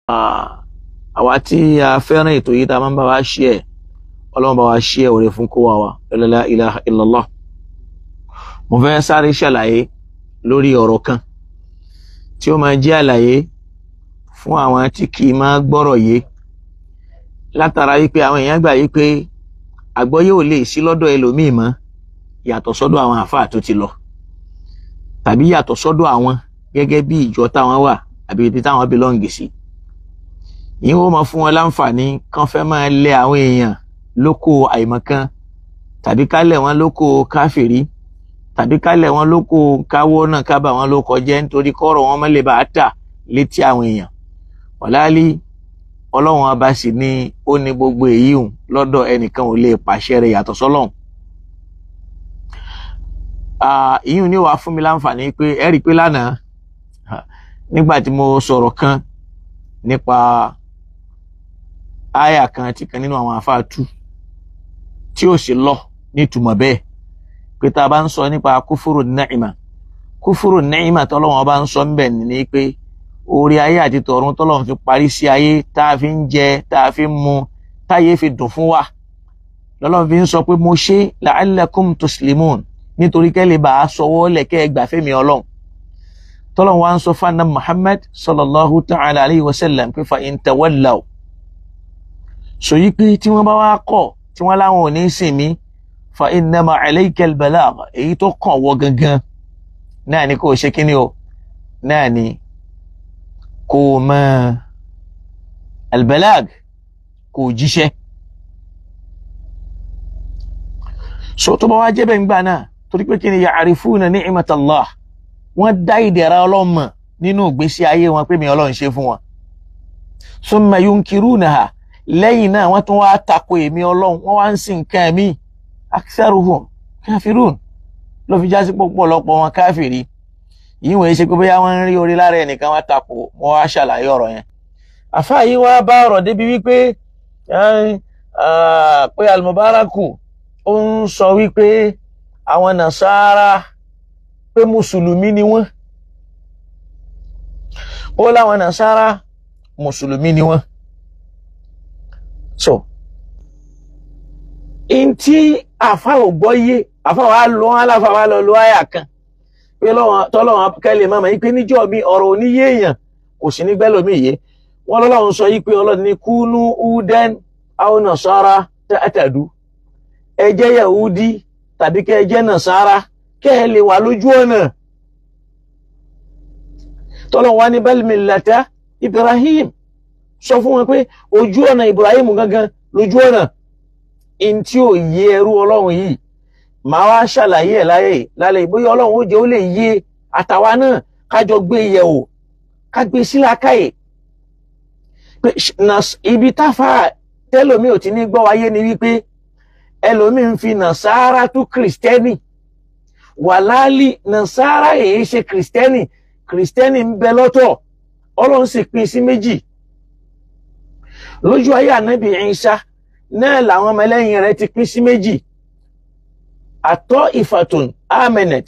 àwa tí a fẹ́ràn ètò yìí tá a máa ń bá wa share Ọlọ́run bá wa share oore fún kó wa la ilaha illallah. Mo fẹ́ sáré ṣàlàyé lórí ọ̀rọ̀ kan tí ó máa jẹ́ àlàyé fún àwọn tí kì í máa gbọ́rọ̀ yé látara wípé àwọn èèyàn gbà wípé àgbọ́yé ò lè sí lọ́dọ̀ ẹlòmíì mọ́ yàtọ̀ sọ́dọ̀ àwọn àfáà tó ti lọ tàbí yàtọ̀ sọ́dọ̀ àwọn gẹ́gẹ́ bí ìjọ táwọn wà àbí ibi táwọn belong sí. Yìí wọ́n máa fún wọn láǹfààní kan fẹ́ máa lé àwọn èèyàn lóko àìmọ̀kan tàbí kálẹ̀ wọn lóko káfìrí tàbí kálẹ̀ wọn lóko káwọ́ náà kábà wọn lóko jẹ́ nítorí kọ́rọ̀ wọn má lè bá tà létí àwọn èèyàn. Wàláálí Ọlọ́run ọba sì ni ó ní gbogbo èyí hùn lọ́dọ̀ ẹnìkan ò lè pàṣẹ rẹ̀ yàtọ̀ sọ́lọ́run. Ìyún ní wàá fún mi láǹfààní pé ẹ rí i pé lánàá nígbà tí mo sọ̀rọ̀ kan nípa àyà kan tí kan nínú àwọn àfáà tú tí ó sì lọ nítumọ̀ bẹ́ẹ̀ pé tá a bá ń sọ nípa kúfúrú nẹ́ìmà tọ́lọ́wọ́n bá ń sọ ń bẹ̀ ní pé orí ayé àti tọ̀run tọ́lọ́run fi parí sí ayé tá a fi ń jẹ tá a fi ń mu táyé fi dùn fún wa lọ́lọ́run fi ń sọ pé mo ṣe la'allakum tuslimun nítorí kẹ́lẹ́ bá a sọwọ́ lẹ̀kẹ́ gbàfẹ́mi Ọlọ́run. Tọ́lọ́run wa ń sọ fún Ànábì Muhammad sallallahu ta'ala alayhi wa sallam pé fa in tawallaw sọ yí pé tí wọ́n bá wá kọ̀ tí wọ́n láwọn ò ní sìn mí fa innama alayka al-balagh èyí tó kàn wọ́ gangan náà ni kò ṣe kíní o náà ni kò mọ al-balagh kò jíṣẹ́. So tó bá wá jẹ́ bẹ́ẹ̀ ń gbà náà torí pé kí ni ya'rifuna ni'matallah wọ́n dá ìdẹ̀ra Ọlọ́run mọ̀ nínú ìgbésí ayé wọn pé mi Ọlọ́run ṣe fún wọn. Summa yunkirunaha lẹ́yìn náà wọ́n tún wá tako èmi Ọlọ́run wọ́n wá ń sìn nǹkan ẹ̀mí aktharuhum kafirun ló fi já sí pọ̀pọ̀lọpọ̀ wọn káfìrí. Yìí wọ́n ṣe pé bóyá wọ́n ń rí orí lára ẹnìkan wá tako wọ́n wá ṣàlàyé ọ̀rọ̀ yẹn. Àfáà yìí wá bá ọ̀rọ̀ débi wípé pé Al-Mubaraku ó ń sọ wípé àwọn Nasara pé mùsùlùmí ni wọ́n ó láwọn Nasara mùsùlùmí ni wọ́n. So in tí àfá ò gbọ́yé àfá wa lọ aláfà wa lọ lo àyà kan pé tọ́lọ́wọ́n kẹ́lẹ̀ máa yí pé níjọ́ mi ọ̀rọ̀ oníyé èèyàn kò sí ní gbẹ́lòmí yé wọ́n lọ́lọ́run sọ yí pé Ọlọ́run ní kúnú uden aw Nasara ta'tadu ẹ jẹ́ Yahudi tàbí kẹ́ ẹ jẹ́ Nasara kẹ́ ẹ lè wà lójú ọ̀nà. Tọ́lọ́run wá ní bal millata Ibrahim sọ fún wọn pé ojú ọ̀nà Ibrahim gangan lójú ọ̀nà. In tí ò yé ẹrú Ọlọ́run yìí máa wá ṣàlàyé ẹ̀ lálẹ́ ìbóyá Ọlọ́run ó jẹ́ ó lè yé àtàwa náà kájọ gbé yẹ̀wò ká gbé sílákàyè pé ibi táfà tẹ́lòmí ò ti ní gbọ́ wáyé ni wípé ẹlòmí ń fi Nasara tú Kristẹni wàláálì Nasara èyí ṣe Kristẹni ń bẹ lọ́tọ̀ Ọlọ́run sì pín sí méjì. Lójú ayé Ànábì Ìsá náà làwọn ọmọ ẹlẹ́yìn rẹ̀ ti pín sí méjì. At-ta'ifatun amenet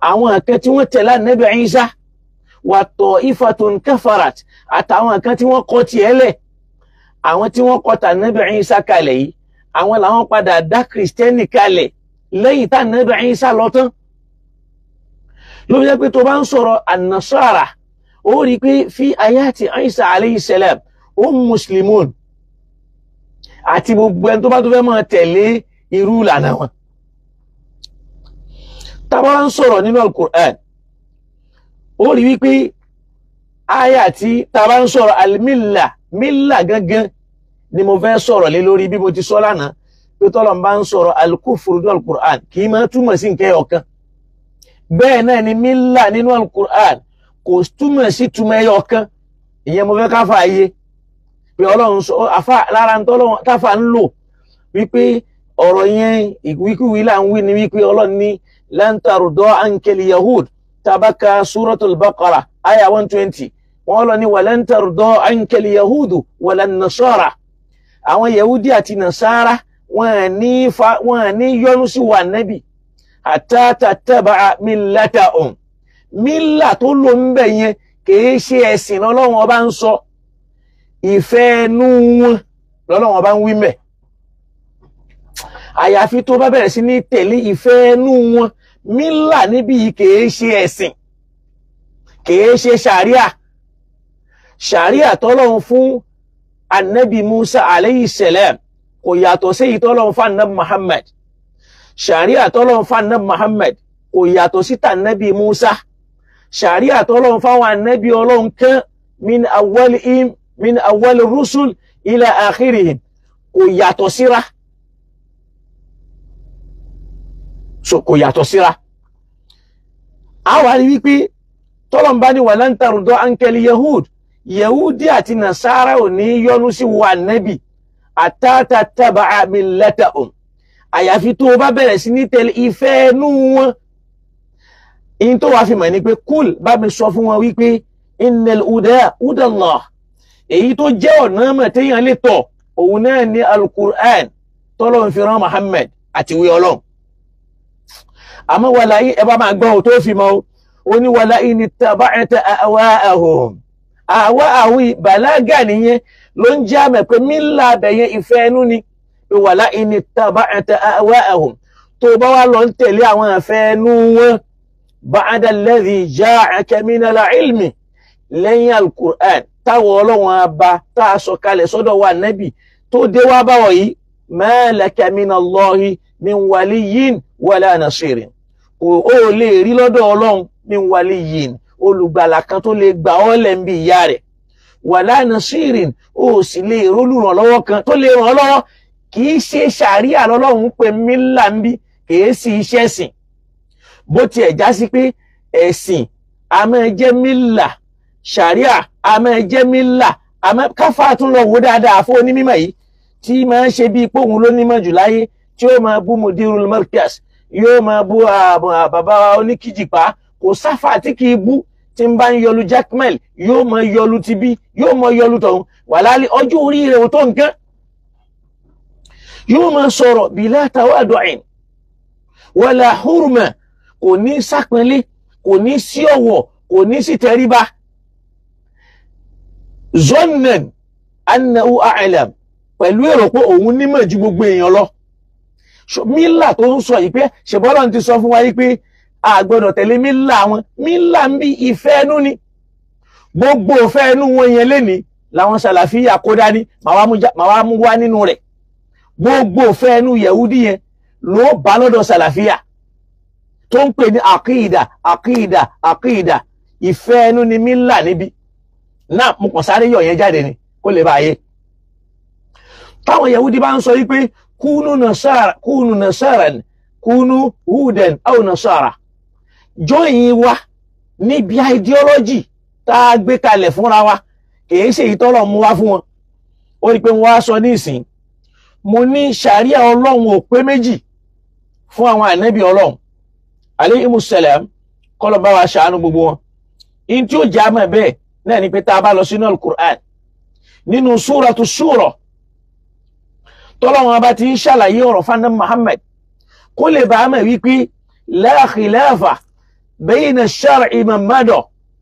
àwọn kan tí wọ́n tẹ̀lé Ànábì Ìsá wa ta'ifatun kafarat àtàwọn kan tí wọ́n kọ̀ tiẹ̀ lẹ̀. Àwọn tí wọ́n kọ̀ tà Ànábì Ìsá kalẹ̀ yìí àwọn làwọn padà dá Kristẹni kalẹ̀ lẹ́yìn tá Ànábì Ìsá lọ tán. Ló fi jẹ́ pé tó bá ń sọ̀rọ̀ an-Nasara ó rí pé fi ayati Ìsá alayhi salam muslimun àti gbogbo ẹni tó bá tó fẹ́ máa tẹ̀lé irú ìlànà wọn. Tá bá ń sọ̀rọ̀ nínú al-Qur'an ó rí wípé àyà tí tá bá ń sọ̀rọ̀ al-milla gangan ni mo fẹ́ sọ̀rọ̀ lé lórí bí mo ti sọ lánàá pé tọ́lọ̀ bá ń sọ̀rọ̀ al-kufru nínú al-Qur'an kì í máa túmọ̀ sí nǹkan ọ̀kan. Bẹ́ẹ̀ náà ni milla nínú al-Qur'an kò túmọ̀ sí túmọ̀ ẹyọ kan. Ìyẹn mo fẹ́ ká fà yé pé Ọlọ́run sọ lára tọ́lọ́run táfà ń lò wípé ọ̀rọ̀ yẹn ìwíkúwí là ń wí ni wípé Ọlọ́run ní lan tarda ankal yahud tabaka suratul Baqara aya 120 wọ́n lọ ní walan tarda ankal yahudu walan nasara àwọn Yahudi àti Nasara wọ́n ní yọ́nú sí wa Nábì hatta tattaba'a millatahum mílà tó lò ń bẹ̀ yẹn kìí ṣe ẹ̀sìn Ọlọ́run ọba ń sọ ìfẹ́ ẹnu wọn lọ́lọ́run bá ń wí mẹ́. Àyàfi tó bá bẹ̀rẹ̀ sí ní tẹ̀lé ìfẹ́ ẹnu wọn. Mílà níbi kìí ṣe ẹ̀sìn, kìí ṣe ṣàríà. Ṣàríà tọ́lọ́run fún Annabi Musa alayhi salam kò yàtọ̀ sí èyí tọ́lọ́run fún Annabi Muhammad. Ṣàríà tọ́lọ́run fún Annabi Muhammad kò yàtọ̀ sí t'Annabi Musa. Ṣàríà tọ́lọ́run fáwọn Annabi Ọlọ́run kan min awwal rusul ila akhirihim kò yàtọ̀ síra. So kò yàtọ̀ síra. A wá rí wípé tọ́lọ́run bá ní walan tarda ankal yahud, Yahudi àti Nasara ò ní yọ́nú sí wa Nabi hatta tattaba'a millatahum. Àyàfi tó bá bẹ̀rẹ̀ sí ní tẹ̀lé ìfẹ́ ẹnu wọn. In tó wá fi mọ̀ ní pé kúl bá mi sọ fún wọn wípé innal huda hudallah. Èyí tó jẹ́ ọ̀nà mọ̀ téèyàn lè tọ̀ òun náà ní al-Qur'an tọ́lọ́run fi rán Muhammad àti ìwé Ọlọ́run. Àmọ́ wàlá yìí ẹ bá máa gbọ́ tó fi mọ́ ó ní wàlá in ittaba'ta ahwa'ahum. Ahwa'ahum bàlágà nìyẹn ló ń jẹ́ àmọ̀ pé mílà bẹ̀yẹn ìfẹ́ ẹnu ni. Wàlá in ittaba'ta ahwa'ahum tó bá wá lọ ń tẹ̀lé àwọn ìfẹ́ ẹnu wọn ba'da alladhi ja'aka minal ilmi lẹ́yìn al-Qur'an táwọn Ọlọ́run abá tá a sọ kalẹ̀ sọ́dọ̀ wa Nabi tó dé wá báwọ̀ yìí ma laka minallahi min waliyyin wala nasirin. Ó lè rí lọ́dọ̀ Ọlọ́run min waliyyin olùgbàlà kan tó lè gbà ọ́ lẹ̀ ń bí ìyá rẹ̀ wala nasirin ó sì lè rólùrànlọ́wọ́ kan tó lè ràn ọ́ lọ́wọ́. Kìí ṣe ṣàríà lọ́lọ́run pé mílà ń bí kìí sí iṣẹ́ ẹ̀sìn. Bó tiẹ̀ já sí pé ẹ̀sìn a máa jẹ́ mílà, ṣàríà a máa jẹ́ mílà. Káfà tún lọ wò dáadáa fún onímọ̀ yìí tí máa ń ṣe bíi póhùn lónímọ̀ jù láyé tí ó máa bú mudirul markaz, yóò máa bú bàbá oníkìjìpá. Kò sáfà tí kìí bú tí ń bá ń yọlu Jaqmal yóò máa yọlu tibí yóò máa yọlu tọ̀hún. Wàlálí ọjọ́ orí rẹ̀ ò tó nǹkan. Yóò máa sọ̀rọ̀ bila tawadu'in wala hurma, kò ní sápẹ́lé, kò ní sí ọ̀wọ̀, kò ní sí tẹríba. Zonnan annahu a'lam, pẹ̀lú èrò pé òun nímọ̀ ju gbogbo èèyàn lọ. Mílà tó ń sọ yìí pé ṣèbọ́lọ́ ti sọ fún wa yìí pé a gbọ́dọ̀ tẹ̀lé mílà wọn. Mílà ń bí ìfẹ́ ẹnu ni. Gbogbo ìfẹ́ ẹnu wọn yẹn lénìí làwọn Sàlàfíyà kó dání màá wá mú wá nínú rẹ̀. Gbogbo ìfẹ́ ẹnu Yahudi yẹn ló bá lọ́dọ̀ Sàlàfíyà tó ń pè ní àkídà. Ìfẹ́ ẹnu ni mílà níbi. Náà mo kàn sáré yọ yẹn jáde ni kó lè bá yé. Táwọn Yahudi bá ń sọ wípé kúnú nasaran kúnú hudan aw nasara, jọyìn wa níbi ideology tá a gbé kalẹ̀ fúnra wa kìí ṣe ìtọ́lọ̀ mú wá fún wọn. Ó rí pé wọ́n á sọ ní ìsìn mo ní ṣàríà Ọlọ́run ò pé méjì fún àwọn ànábì Ọlọ́run alayhimus salam kọ́lọ̀ bá wa ṣàánú gbogbo wọn. In tí ó jẹ́ àmọ́ bẹ́ẹ̀ náà ni pé tá a bá lọ sínú al-Qur'an nínú suratu Shura tọ́lọ́run bá ti ń ṣàlàyé ọ̀rọ̀ fún Muhammad kó lè bá mọ̀ wípé la khilafa bayna ash-shar'i man mada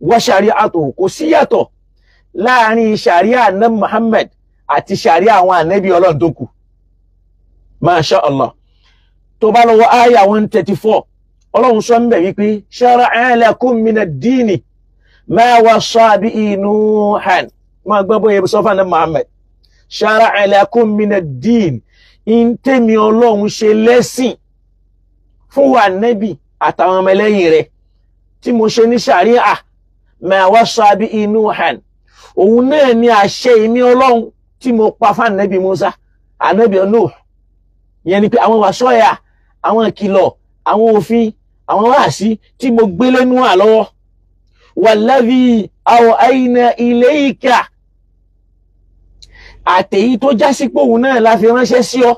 wa shari'atuhu, kò síyàtọ̀ láàrin ṣàríà Annabi Muhammad àti ṣàríà àwọn ànábì Ọlọ́run tó kù. Masha Allah. Tó bá lọ wọ àyà 134 Ọlọ́run sọ ń bẹ̀ wípé shara'a lakum mina ad-dini ma wassa bihi Nuhan. Máa gbọ́ bóyá sọ fún Annabi Muhammad. Shara'a lakum mina ad-din, in tèmi Ọlọ́run ṣe lẹ́sìn fún wa ànábì àtàwọn ọmọ ẹlẹ́yìn rẹ̀ tí mo ṣe ní ṣàríà ma wassa bihi Nuhan. Òun náà ni àṣẹ ìmí Ọlọ́run tí mo pa fún ànábì Musa, ànábì Nuh. Yẹn ni pé àwọn wàsọ́yà, àwọn ìkìlọ̀, àwọn òfin, àwọn wáàsí tí mo gbé lẹ́nu àlọ́wọ́. Walladhi awhayna ilayka, àtèyí tó já sí pé òun náà la fi ránṣẹ́ sí ọ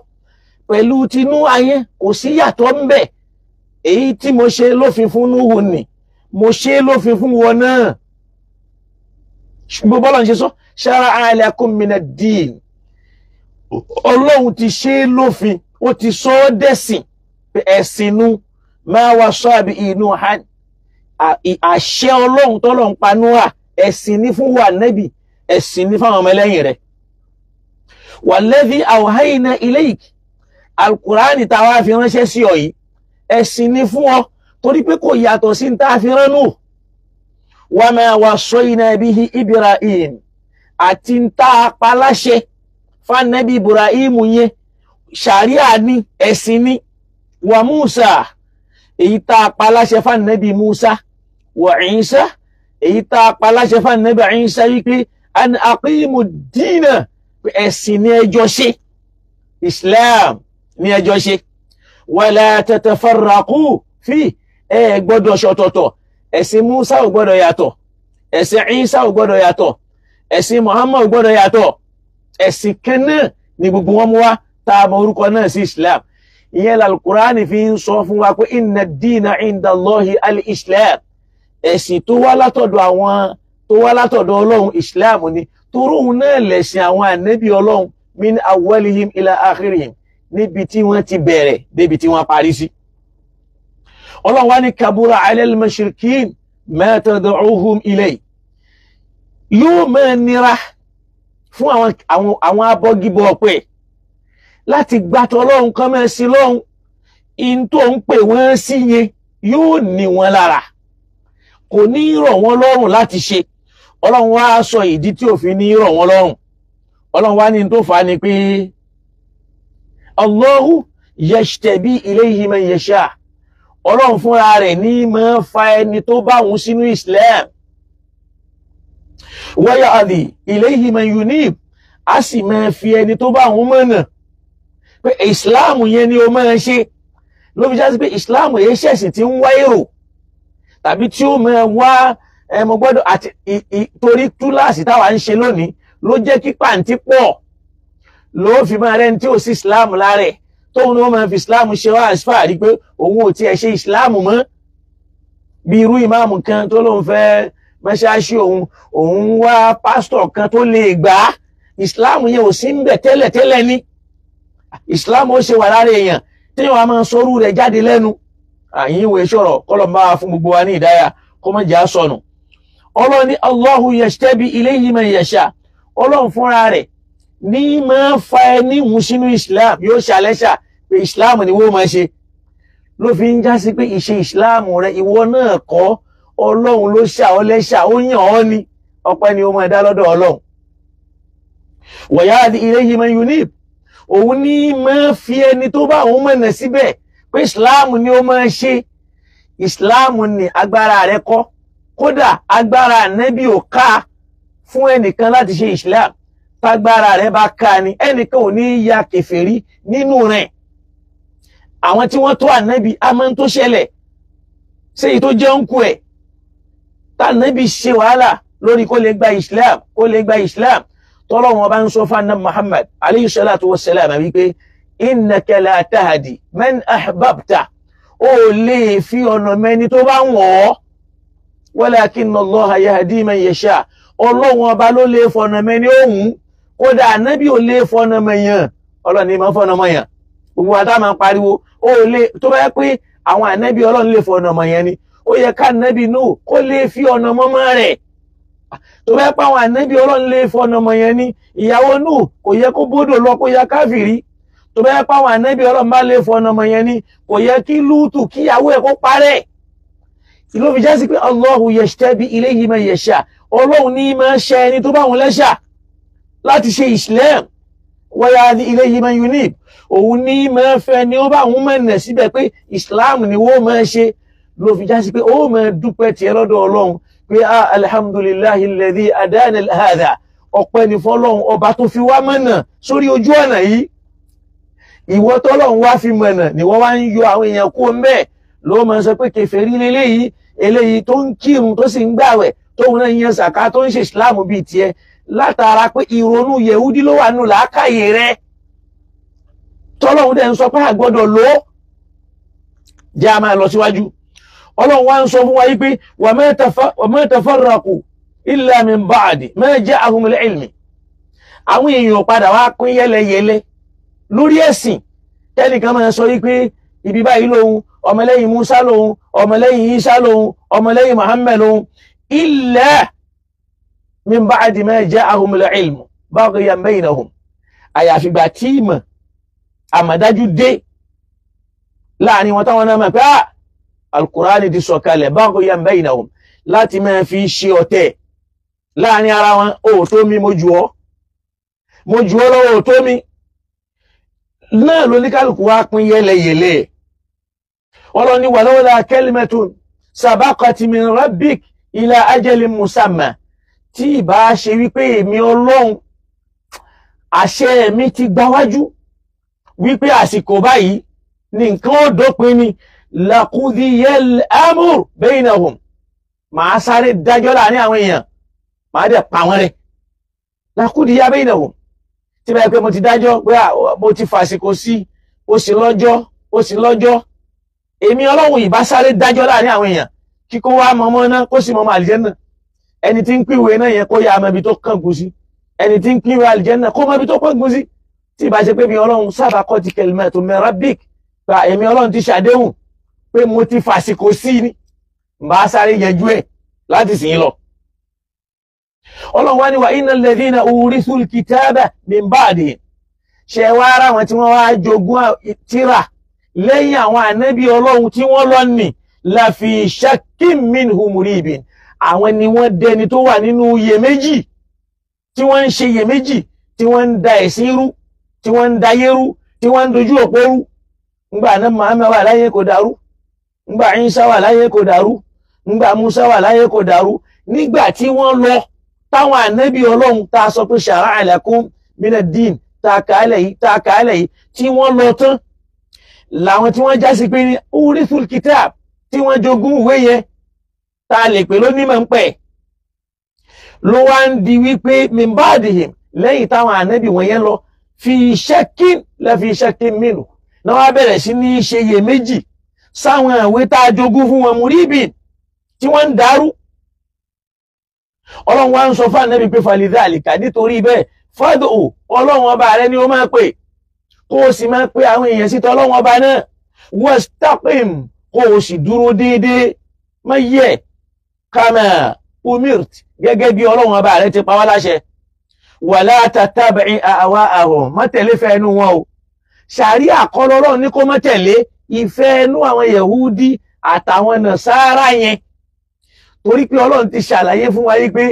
pẹ̀lú tinú ayé kò sí yàtọ̀ ń bẹ̀. Èyí tí mo ṣe lófin fún Nuhu ni mo ṣe lófin fún wọn náà. Ṣùgbọ́n bọ́lá ń ṣe sọ shara'a lakum mina ad-din, Ọlọ́run ti ṣe lófin, ó ti sọ ọ́ dẹ̀sìn pé ẹ̀sìn nu ma wassa bihi Nuhan. Àṣẹ Ọlọ́run tọ́lọ́run pa Núhà ẹ̀sìn ní fún wa Nábì, ẹ̀sìn ní fáwọn ọmọlẹ́yìn rẹ̀. Walladhi awhayna ilayk, Al-Qur'ani tá wá fi ránṣẹ́ sí ọ yìí ẹ̀sìn ní fún ọ, torí pé kò yàtọ̀ sí tá fi rán Nuh. Wa ma wassayna bihi Ibrahim, àti tá pa láṣẹ fún Nabi Ibrahim yẹn ṣàríà ní ẹ̀sìn ní. Wa Musa, èyí tá pa láṣẹ fún Nabi Musa. Wa Isa, èyí tá pa láṣẹ fún Nabi Isa wípé an aqimu ad-dina, ẹ̀sìn ní ẹjọ́ ṣe, Islam ní ẹjọ́ ṣe. Wala tatafarraqu fi, ẹ gbọ́dọ̀ ṣọ̀tọ̀tọ̀, ẹ̀sìn Musa ò gbọ́dọ̀ yàtọ̀, ẹ̀sìn Isa ò gbọ́dọ̀ yàtọ̀, ẹ̀sìn Muhammad ò gbọ́dọ̀ yàtọ̀, ẹ̀sìn kan náà ni gbogbo wọn mú wá tá mọ orúkọ náà sí Islam. Ìyẹn Al-Qur'ani fi ń sọ fún wa pé inna ad-dina 'inda Allahi al-Islam, ẹ̀sìn tó wá látọ̀dọ̀ Ọlọ́run Islam ni, torí òun náà lẹ̀sìn àwọn ànábì Ọlọ́run min awwalihim ila akhirihim, níbi tí wọ́n ti bẹ̀rẹ̀ débi tí wọ́n parí sí. Ọlọ́run wá ní kabura 'ala al-mushrikin ma tad'uhum ilay, yóò máa nira fún àwọn abọ́gibọ̀ ọ̀pẹ láti gbàtọ̀ Ọlọ́run kan máa sí lọ́hun. In tó ń pè wọ́n sí yẹn yóò ní wọn lára, kò ní rọ̀ wọ́n lọ́rùn láti ṣe. Ọlọ́run wá sọ ìdí tí ò fi ní rọ̀ wọ́n lọ́rùn. Ọlọ́run wá ní tó fà á ni pé Allahu yashtabi ilayhi man yasha, Ọlọ́run fúnra rẹ̀ ní máa fa ẹni tó bá òun sínú Islam. Wa ya'dhi ilayhi man yunib, a sì máa fi ẹni tó bá òun mọ̀nà. Pé Islam yẹn ni ó máa ṣe, ló fi jásí pé Islam yẹn ṣẹ̀sìn tí ń wá èrò tàbí tí ó máa wá ẹmọ gbọ́dọ̀, àti torí túláàsì táwa ń ṣe lónìí ló jẹ́ kí pàǹtí pọ̀, ló fi máa rẹ́ni tí ò sí Islam lára ẹ̀, tóun ló máa fi Islam ṣe wá àṣfàrí pé òun ò tiẹ̀ ṣe Islam mọ́. Bí irú ìmáàmù kan tó lóun fẹ́ mẹ́ṣáṣí òun wá pásítọ̀ kan tó lè gbà á, Islam yẹn ò sí ń bẹ̀ tẹ́lẹ̀tẹ́lẹ̀ ní. Islam ó ṣe wà lára èèyàn tí wọ́n máa sọrú rẹ̀ jáde lẹ́nu. Àyín ìwé ṣọ̀rọ̀ kọ́lọ̀ máa fún gbogbo wa ní ìdáyà kó má jà sọnù. Ọlọ́run ní Allahu yashtabi ilayhi man yasha, Ọlọ́run fúnra rẹ̀ ní máa fa ẹni mú sínú Islam, yóò ṣàlẹ́ṣà pé Islam ni wọ́n máa ṣe. Ló fi ń já sí pé ìṣe Islam rẹ̀ ìwọ náà kọ́, Ọlọ́run ló ṣà ọ́ lẹ́ṣà, ó yàn ọ́ ni, ọpẹ́ ni ó máa dá lọ́dọ̀ Ọlọ́run. Wa ya'di ilayhi man yunib, òun ní máa fi ẹni tó bá òun mọ̀nà síbẹ̀ pé Islam ni ó máa ṣe. Islam ni agbára rẹ̀ kọ́, kódà agbára Ànábì ò ká fún ẹnìkan láti ṣe Islam. Tágbára rẹ̀ bá ká ni ẹnìkan ò ní ya kèfèrí nínú rẹ̀. Àwọn tí wọ́n tó Ànábì àmọ́ tó ṣẹlẹ̀ ṣe èyí tó jẹ́ ń kú ẹ̀, tá Ànábì ṣe wàhálà lórí kó lè gba Islam, tọ́lọ́wọ́n bá ń sọ fún Ànábì Muhammad alayhi salatu wassalam wípé innaka la tahdi man ahbabta, ó lè fi ọ̀nà mẹ́ni tó bá wọ̀n ọ́, walakinna Allaha yahdi man yasha, Ọlọ́run ọba ló lè fọ̀nà mẹ́ni òun, kódà Ànábì ò lè fọ̀nà mẹ́yàn, Ọlọ́run ni máa fọ̀nà mọ́yàn. Gbogbo wa tá máa ń pariwo ó lè, tó bá yẹ pé àwọn Ànábì Ọlọ́run lè fọ̀nà mọ́yàn ni, ó yẹ ká Ànábì Nuh kó lè fi ọ̀nà mọ́mọ́ rẹ̀. Tó bá yẹ pé àwọn Ànábì Ọlọ́run lè fọ̀nà mọ́yàn ni, ìyàwó Nuh kò yẹ kó bódò lọ kó ya káfìrí. Tó bá yẹ pé àwọn Ànábì Ọlọ́run bá lè fọ̀nà mọ́yàn ni, kò yẹ kí Lútù kíyàwó ẹ̀ kó parẹ́. Ló fi jásí pé Allahu yashtabi ilayhi man yasha, Ọlọ́run ní máa ṣe ẹni tó bá wọn lẹ́ṣà láti ṣe Islam. Wa ya'di ilayhi man yunib, òun ní máa fẹ́ ni ó bá wọn mọ̀nà síbẹ̀ pé Islam ni wọ́n máa ṣe. Ló fi jásí pé ó máa dúpẹ́ tiẹ̀ lọ́dọ̀ Ọlọ́run pé alhamdulillahi alladhi adana hadha, ọpẹ́ ni fọ́lọ́run ọba tó fi wá mọ̀nà sórí ojú ọ̀nà yìí. Ìwọ tọ́lọ́run wá fi mọ̀nà ni wọ́n wá ń yọ àwọn èèyàn kó ń bẹ́ẹ̀, ló máa sọ pé kèfèrí leléyìí, eléyìí tó ń kírun tó sì ń gbàwẹ̀ tóun náà yan sàká tó ń ṣe Islam bíi tiẹ̀, látara pé ìrònú Yehudi ló wà nù làákàyè rẹ̀, tọ́lọ́run dẹ̀ ń sọ pé àgbọ́dọ̀ lò ó. Jẹ́ a máa lọ síwájú. Ọlọ́run wá ń sọ fún wa yí pé wa ma tafarraqu illa min ba'di ma ja'ahumul ilmi, àwọn èèyàn padà wá pín yẹ́lẹyẹ̀lẹ lórí ẹ̀sìn. Tẹ́nìkan máa sọ yí pé ibi báyìí lòun, ọmọlẹ́yìn Musa lòun, ọmọlẹ́yìn Isa lòun, ọmọlẹ́yìn Muhammad lòun, illa min ba'di ma ja'ahumul ilmu baghyan baynahum àyàfi ìgbà tí ìmọ̀ àmọ̀dájú dé láàrin wọn táwọn náà mọ̀ pé al-Qur'ani ti sọ̀kalẹ̀ baghyan baynahum láti máa fi ṣe ọ̀tẹ̀ láàrin ara wọn. ó tó mi mo jù ọ́ lọ́wọ́ ó tó mi náà ló ní kálukú wá pín yẹlẹyẹlẹ. Ọlọ́run ní walawla kalimatun sabaqat min rabbik ila ajalin musamma, tí ìbá ṣe wípé èmi Ọlọ́run àṣẹ mi ti gbáwájú wípé àsìkò báyìí ní nǹkan ó dópin ni laqudiyal amru baynahum, màá sáré dájọ́ láàrin àwọn èèyàn màá dẹ̀ pa wọ́n rẹ́. Laqudiya baynahum, tí báyìí pé mo ti dájọ́ pé mo ti fàsìkò sí ó sì lọ́jọ́ èmi Ọlọ́run ìbá sáré dájọ́ láàrin àwọn èèyàn kí kó wá mọ́mọ́ náà kó sì mọ́mọ́ àlìjẹ́nà. ẹni tí ń pínwé náà yẹn kó yá mọ́bi tó kángun sí, ẹni tí ń pínwé àlìjẹ́nà kó mọ́bi tó kángun sí. tí ìbá ṣe pé mi Ọlọ́run sabaqati kalimatu min rabbik, gba èmi Ọlọ́run ti ṣàdéhùn pé mo ti fàsìkò sí ni bá sáré yẹjú ẹ̀ láti sìn lọ. Ọlọ́run wá ní wa innal ladhina urithul kitaba min ba'dihim, ṣe wá ara wọn tí wọ́n wá jogún tírà lẹ́yìn àwọn ànábì Ọlọ́run tí wọ́n lọ ní la fi shakkin minhu muribin, àwọn ni wọ́n dẹni tó wà nínú iyèméjì, tí wọ́n ń ṣe iyèméjì, tí wọ́n ń da ẹ̀sìn rú, tí wọ́n ń da ayé rú, tí wọ́n ń dojú òpó rú. ńgbà náà Muhammad wà láyé kò dàrú, ńgbà Isa wà láyé kò dàrú, ńgbà Musa wà láyé kò dàrú. nígbà tí wọ́n lọ táwọn ànábì Ọlọ́run tá a sọ pé shara'a lakum minad-din tá a kàálẹ̀ yìí tí wọ́n lọ tán, làwọn tí wọ́n jásí pé ní urithul kitab tí wọ́n jogún ìwé yẹn tá a lè pè lónímọ̀ ń pẹ̀, ló wá ń di wípé min ba'dihim lẹ́yìn táwọn ànábì wọn yẹn lọ fi shakkin minhu náà wá bẹ̀rẹ̀ sí ní ṣe iyèméjì sáwọn ìwé tá a jogún fún wọn muribin tí wọ́n ń dàrú. Ọlọ́run wá ń sọ fún ànábì pé falidhalika, nítorí bẹ́ẹ̀ fad'u, Ọlọ́run ọba rẹ ni ó máa pè, kó o sì máa pè àwọn èèyàn sí t'Ọlọ́run ọba náà, wastaqim, kó o sì dúró déédéé má yẹ̀, kama umirt, gẹ́gẹ́ bí Ọlọ́run ọba rẹ ti pa wá láṣẹ. Wala tattabi' ahwa'ahum, má tẹ̀lé fẹ́ ẹnu wọn o. ṣàrí àkọlọ́ Ọlọ́run ní kó má tẹ̀lé ìfẹ́ ẹnu àwọn Yahudi àtàwọn Nasara yẹn, torí pé Ọlọ́run ti ṣàlàyé fún wa wípé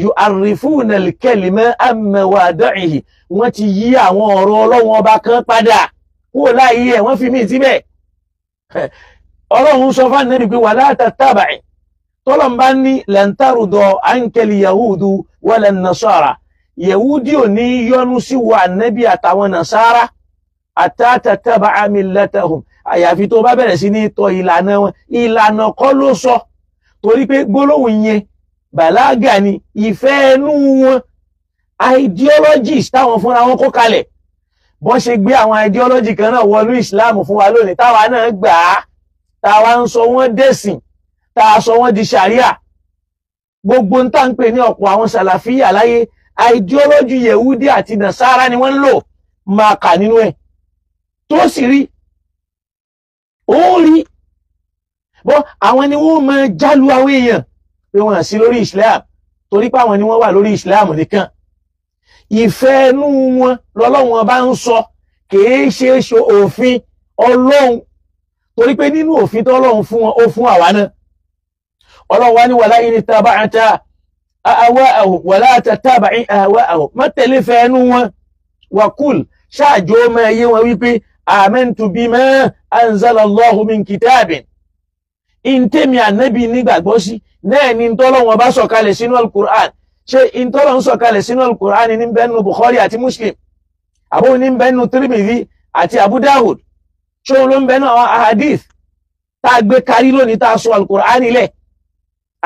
yu'arrifuna al-kalima an mawadi'ihi, wọ́n ti yí àwọn ọ̀rọ̀ Ọlọ́run ọba kan padà kúrò láàyè ẹ̀, wọ́n fi mí síbẹ̀. Ọlọ́run sọ fún ànábì pé wala tattabi', tọ́lọ́n bá ní lan tarda anka al-yahudu wala an-nasara, Yahudi ò ní yọ́nú sí wa ànábì àtàwọn Nasara hatta tattabi'a millatahum, àyàfi tó bá bẹ̀rẹ̀ sí ní tọ ìlànà wọn. ìlànà kọ́ ló sọ, torí pé gbólóhùn yẹn bàlágà ni, ìfẹ́ ẹnu wọn, ideologies táwọn fúnra wọn kó kalẹ̀. bọ́n ṣe gbé àwọn ideology kan náà wọnú Islam fún wa lónìí táwa náà gbà á, táwa ń sọ wọ́n dẹ̀sìn, táwa sọ wọ́n di sharia. gbogbo ń tà ń pè ní ọ̀pọ̀ àwọn sàlàfíà láyé ideology Yehudi àti Nasara ni wọ́n ń lò, máa kà nínú ẹ̀ tó sì rí ó rí. bọ́ àwọn ni wọ́n máa jálu àwọn èèyàn pé wọ́n sí lórí Islam, torí pé àwọn ni wọ́n wà lórí Islam nìkan. ìfẹ́ ẹnu wọn lọ́lọ́run bá ń sọ, kìí ṣe òfin Ọlọ́run, torí pé nínú òfin tó Ọlọ́run fún wọn ó fún àwa náà. Ọlọ́run wá ní wala in ittaba'ta ahwa'ahum wala tattabi' ahwa'ahum, má tẹ̀lé fẹ́ ẹnu wọn. wa qul, ṣáàjò máa yé wọn wípé amantu bima anzala Allahu min kitabin, ìntẹ́mi ànábì nígbàgbọ́ sí náà ni tọ́lọ́run bá sọ̀kalẹ̀ sínú al-Qur'an. ṣe ìntọ́lọ́run sọ̀kalẹ̀ sínú al-Qur'an ní bẹ́nu Bukhari àti Muslim, àbó ní bẹ́nu Tirmidhi àti Abu Dawud, ṣe ló ń bẹ́nu àwọn ahadith tá a gbé kárí lónìí tá a sọ al-Qur'an ilẹ̀,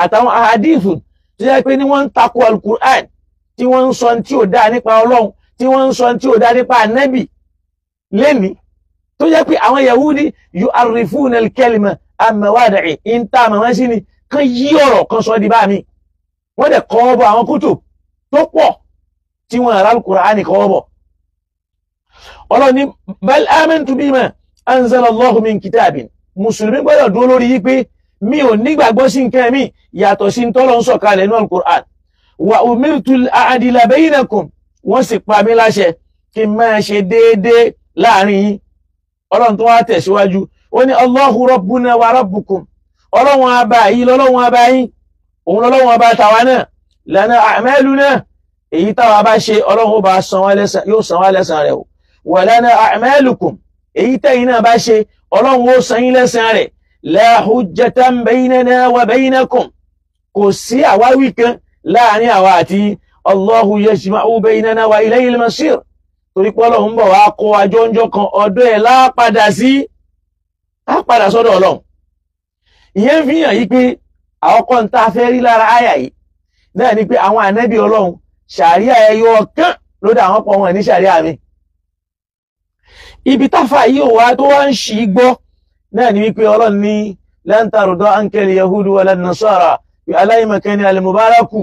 àtàwọn ahadith tó yẹ pé ní wọ́n ń takò al-Qur'an, tí wọ́n ń sọ tí ò dá nípa Ọlọ́run, tí wọ́n ń sọ tí ò dá nípa ànábì lẹ́ni, tó yẹ pé àwọn Yahudi yu'arrifuna al-kalima an mawadi'i, in ta màmá sí ni kan yí ọ̀rọ̀ kan sọ di bá mi. wọ́n dẹ̀ kọ́ bọ̀ àwọn kútù tó pọ̀ tí wọ́n rà al-Qur'ani kọ́ bọ̀. Ọlọ́run ní bal amantu bima anzala Allahu min kitabin, mùsùlùmí gbọ́dọ̀ dúró lórí yí pé mi ò nígbàgbọ́ sí nǹkan mi yàtọ̀ sí tọ́lọ́run sọ̀kalẹ̀ nínú al-Qur'an. wa umirtu al-a'dila baynakum wọ́n sì pa mí láṣẹ kí n máa ṣe déédéé láàrin yín. Ọlọ́run tó wá tẹ̀síwájú ó ní Allahu rabbuna wa rabbukum, ọlọ́run ọba yìí lọ́lọ́run ọba yín, òun lọ́lọ́run ọba tàwa náà, lana a'maluna, èyí táwa bá ṣe ọlọ́run ó bá yóò san wá lẹ́san rẹ̀ o, wa lana a'malukum, èyí tẹ́yìn náà bá ṣe ọlọ́run ó san yín lẹ́san rẹ̀. La hujjatan baynana wa baynakum, kò sí àwáwí kan láàrin àwa àti Allahu yajma'u baynana wa ilayhi al-masir, torí pé ọlọ́run bọ̀ wá kó ajọ́njọ́ kan ọdọ́ ẹ̀ lápadà sí lápadà sọ́dọ̀ ọlọ́run. Ìyẹn fi hàn yí pé àwọn kan tá a fẹ́ rí lára àyà yìí náà ni pé àwọn ànábì ọlọ́run ṣàríà ẹyọ kan ló dá àwọn pọ̀ wọn ní ṣàríà mi. Ibi táfà yìí ò wá tó wá ń ṣì gbọ́ náà ni wípé ọlọ́run ní lan tarda anka al-yahudu wala an-nasara bí aláìmọ̀kẹ́ni al-mubaraku,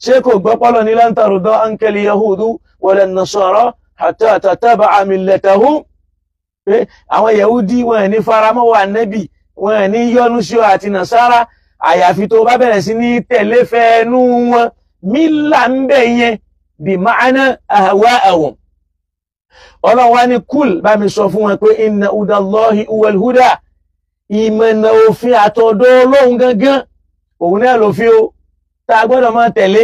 ṣé kò gbọ́ pọ́lọ̀ ní lan tarda anka al-yahudu wala an-nasara hatta tattabi'a millatahum, pé àwọn yahudi wọn ní faramọ́ wa nẹ́bì, wọn ní yọ́nú sí ọ àti nasara àyàfi tó bá bẹ̀rẹ̀ sí ní tẹ̀lé fẹ́ẹ́nú wọn. Mílà ń bẹ̀ yẹn bí ma'ana ahwa'ahum. Ọlọ́run wá ní kúl bá mi sọ fún wọn pé inna hudallahi huwal huda, ìmọ̀nà òfin àtọ̀dọ̀ Ọlọ́run gangan òun náà lòfin o tá a gbọ́dọ̀ máa tẹ̀lé.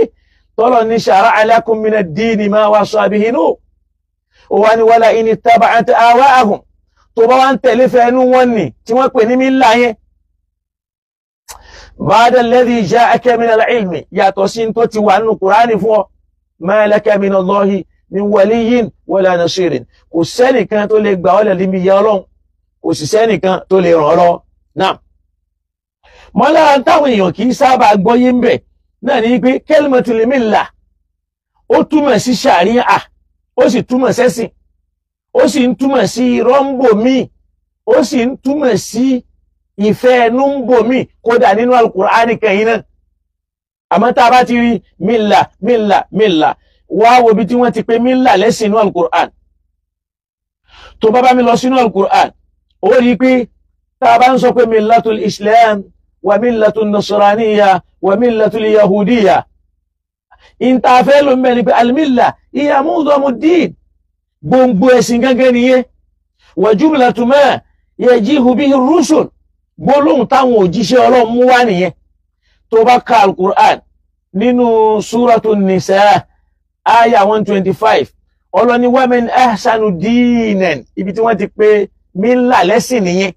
tọ́lọ̀ ní shara'a lakum mina ad-dini ma wasa bihi Nuh, ó wá ní wala in ittaba'ta ahwa'ahum, tó bá wá ń tẹ̀lé fẹ́ẹ́nú wọn ni tí wọ́n pè ní mílà yẹn. Ba'da alladhi ja'aka min al-ilmi, yàtọ̀ sí tó ti wà nínú Kùránì fún ọ. Ma laka min Allahi min waliyyin wala nasirin, kò sẹ́nìkan tó lè gbà ọ́ lẹ̀ níbi ìyà Ọlọ́run, kò sì sẹ́nìkan tó lè ràn ọ́ lọ. Náà mọ́lá táwọn èèyàn kì í sábà gbọ́yé ń bẹ̀ náà ní pé kalimatul millah ó túmọ̀ sí ṣàríà, ó sì túmọ̀ sẹ́sìn, ó sì ń túmọ̀ sí rọ́mbò míì, ó sì ń túmọ̀ sí ìfẹ́ ẹnu ń bò míì, kódà nínú Al-Qur'ani kẹyìn náà. Àmọ́ tá a bá ti rí millah wá wo bí tí wọ́n ti pè millah lẹ́sìn inú Al-Qur'an. Tó bá bá mi lọ sínú Al-Qur'an ó rí pé tá a bá ń sọ pé millatul Islam wa millatul Nasraniyya wa millatul Yahudiyya, ìntàfẹ́ ló ń bẹ ni pé al-millah hiya mu'dhamud-din, gbòǹgbò ẹ̀sìn gángan nìyẹn. Wa jumlatu ma yajihu bihi ar-rusul, gbólóhùn táwọn òjíṣẹ́ Ọlọ́run mú wá nìyẹn. Tó bá ka Al-Qur'an nínú Suratun Nisa aya 125, Ọlọ́ni wa man ahsanu dinan, ibi tí wọ́n ti pè mílà lẹ́sìn nìyẹn.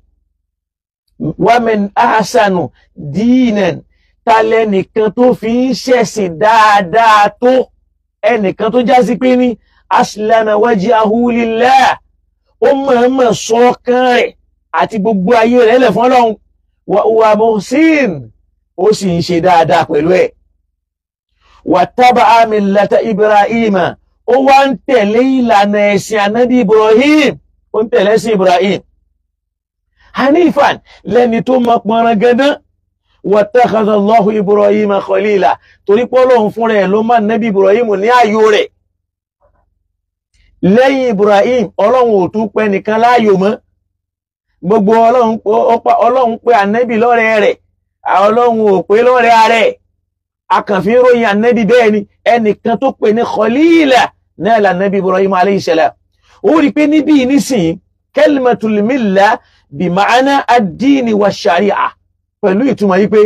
Wa man ahsanu dinan, talẹ̀ nìkan tó fi ń ṣẹ̀sìn dáadáa tó, ẹnìkan tó jásí pé ní aslama wajhahu lillah, ó mọ̀ọ́mọ̀ sọ́kàn rẹ̀ àti gbogbo ayé rẹ̀ lẹ̀ fún Ọlọ́run. Wa huwa muhsin, ó sì ń ṣe dáadáa pẹ̀lú ẹ̀. Wattaba'a millata Ibrahima, ó wá ń tẹ̀lé ìlànà ẹ̀sìn ànábì Ibrahim, ó ń tẹ̀lé sí Ibrahim hanifan, lẹ́ni tó mọ pọnran gandan. Wattakhadha Allahu Ibrahima khalila, torí pé Ọlọ́run fúnra ẹ̀ ló máa nábì Ibrahim ní ààyò rẹ̀. Lẹ́yìn Ibrahim Ọlọ́run ò tún pẹ́ nìkan láàyò mọ́. Gbogbo Ọlọ́run pé ànábì lọ́rẹ́ rẹ̀, Ọlọ́run ò pé lọ́rẹ́ ààrẹ. Akànfin ròyìn ànábì bẹ́ẹ̀ ni, ẹnìkan tó pè ní khalila náà lànábì Ibrahim alayhi salam. Ó rí pé níbí nísìnyí kalimatul millah bí ma'ana ad-dini wa shari'a, pẹ̀lú ìtumọ̀ yí pé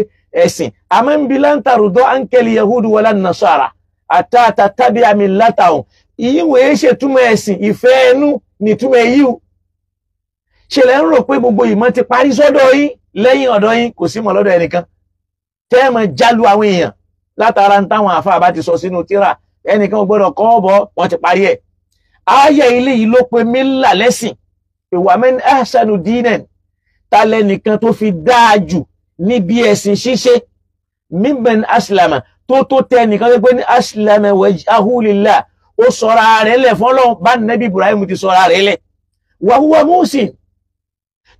ẹ̀sìn. Àmọ́ ń bi lan tarda anka al-yahudu wala an-nasara hatta tattabi'a millatahum, ìyíwèé ṣe túmọ̀ ẹ̀sìn, ìfẹ́ ẹnu ní túmọ̀ èyí. Ṣẹlẹ̀ ń rò pé gbogbo ìmọ̀ ti parí sọ́dọ̀ yín, lẹ́yìn ọ̀dọ̀ yín kò sí mọ̀ lọ́dọ̀ ẹnìkan. Tẹ́ẹ̀mọ̀ jálu àwọn èèyàn látara ń táwọn àfáà bá ti sọ sínú tírà, ẹnìkan ò gbọ́dọ̀ kọ́ ọ̀bọ̀, wọ́n ti parí ẹ̀. Ayé ilé yìí ló pe mílà lẹ́sìn. Wa man ahsanu dinan, talẹ̀ nìkan tó fi dáa jù níbi ẹ̀sìn ṣíṣe. Mimman aslama, tó tẹ nìkan tó pé ní aslama wajhahu lillah, ó sọra rẹ̀ lẹ̀ fún Ọlọ́run bá Nabi Ibrahim ti sọra rẹ̀ lẹ̀. Wa huwa muhsin,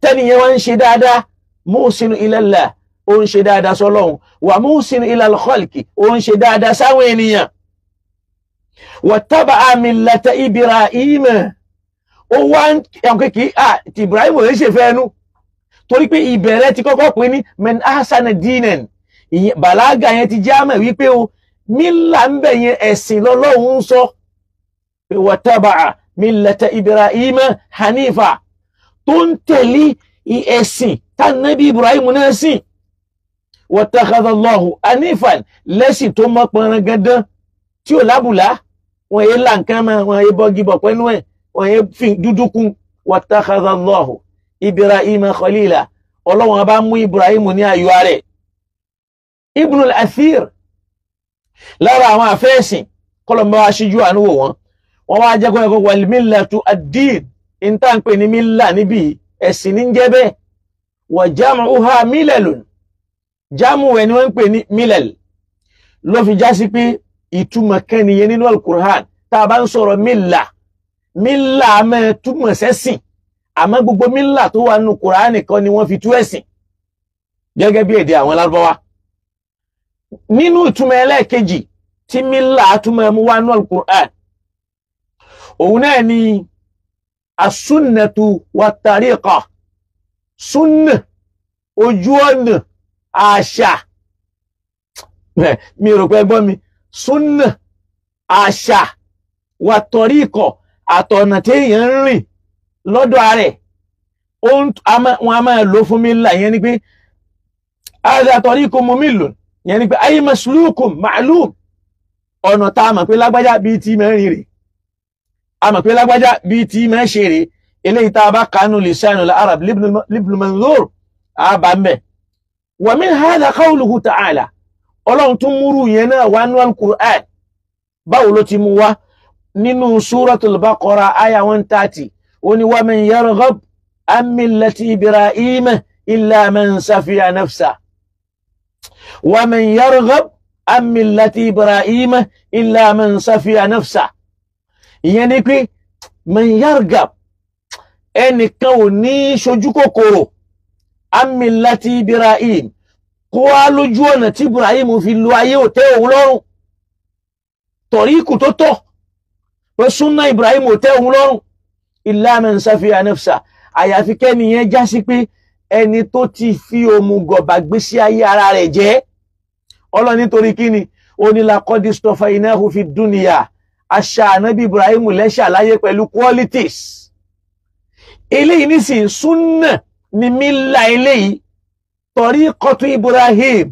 tẹ́niyẹn wá ń ṣe dáadáa. Muhsinu ila Allah, ó ń ṣe dáadáa sọ́lọ́run. Wa muhsinu ila al-khalqi, ó ń ṣe dáadáa sáwọn ènìyàn. Wattaba'a millata Ibrahima, ó wá ń kéèkì ti Ibrahim ò lè ṣe fẹ́ ẹnu, torí pé ìbẹ̀rẹ̀ ti kọ́kọ́ pé ní man ahsana dinan, bàlágà yẹn ti jámẹ̀ wípé o mílà ń bẹ̀ yẹn ẹ̀sìn lọ́lọ́run ń sọ pé wattaba'a millata Ibrahima hanifa tó ń tẹ̀lé ẹ̀sìn tá nábì Ibrahim náà sìn wattakhadha Allahu hanifan lẹ́sìn tó mọ́ pọnran gandan tí ò lábùlá wọn yé láǹkan mọ́ wọn yé bọ́gí bọ̀ pẹ́nu ẹ̀ wọn yé fi dúdú kún wattakhadha Allahu Ibrahima khalila ọlọ́wọ́n bá mú Ibrahim ní ayọ̀ rẹ̀. Ibn al-Athir lára àwọn àfẹ́ẹ̀sìn kọlọ̀mbá wa ṣíjú àánú wò wọ́n wá jẹ́ kọ́ wal millatu ad-din in tá ń pè ní mílà níbi ẹ̀sìn ní jẹ́ bẹ́ẹ̀ wa jam'uha milalun jámù ẹ̀ ni wọ́n ń pè ní milal ló fi já sí pé ìtumọ̀ kẹ́niyẹ nínú al-Qur'an tá a bá ń sọ̀rọ̀ mílà mẹ́ túmọ̀ sẹ́sìn àmọ́ gbogbo mílà tó wà nínú Qur'an nìkan ni wọ́n fi tú ẹ̀sìn gẹ́gẹ́ bí èdè àwọn Lárúbáwá. Nínú ìtumọ̀ ẹlẹ́ẹ̀kejì tí mílà túmọ̀ mú wá nínú al-Qur'an òun náà ni as-sunnatu wat-tariqa, súnnà ojú ọ̀nà àṣà mi rò pé gbọ́ mi, súnnà àṣà wat-tariqa àtọ̀nà tí èèyàn ń rìn lọ́dọ̀ ààrẹ wọn a máa lò fún mílà yẹn ni pé hadha tariqun mumillun yẹn ni pé ayé maslukun ma'lum ọ̀nà tá a mọ̀ pé lágbájá bíi tí mẹ́rin rè a mọ̀ pé lágbájá bíi tí mẹ́ ṣe rè eléyìí tá a bá kánú lisanul arab libn manzur àbá mbẹ. Wa min hadha qawluhu ta'ala ọlọ́run tún múrù yẹn náà wá nú al-Qur'an báwo ló ti mú wá nínú suratul Baqara aya 130 ó ní wa man yarghab an millati Ibrahima illa man safiya nafsa. ومن يرغب عن ملة إبراهيم إلا من سفي نفسه يعني pé من يرغب ẹnìkan ò ní ṣojú kòkòrò عن ملة إبراهيم kó wá lójú ọ̀nà tí Ibrahim fi lo ayé ò tẹ́ òun lọ́rùn tọ̀ríkù tó tọ́ pé súnà Ibrahim ò tẹ́ òun lọ́rùn إلا من سفي نفسه àyàfi kẹ́niyẹn já sí pé ẹni tó ti fi òmùgọ̀ bàgbésí ayé ara rẹ̀ jẹ́ ọlọ́ nítorí kíni ó ní laqad istafaynahu fi dunya àṣà ànábì Ibrahim lẹ́ṣà láyé pẹ̀lú qualities eléyìí nísìn súnnà ni mílà eléyìí tariqatu Ibrahim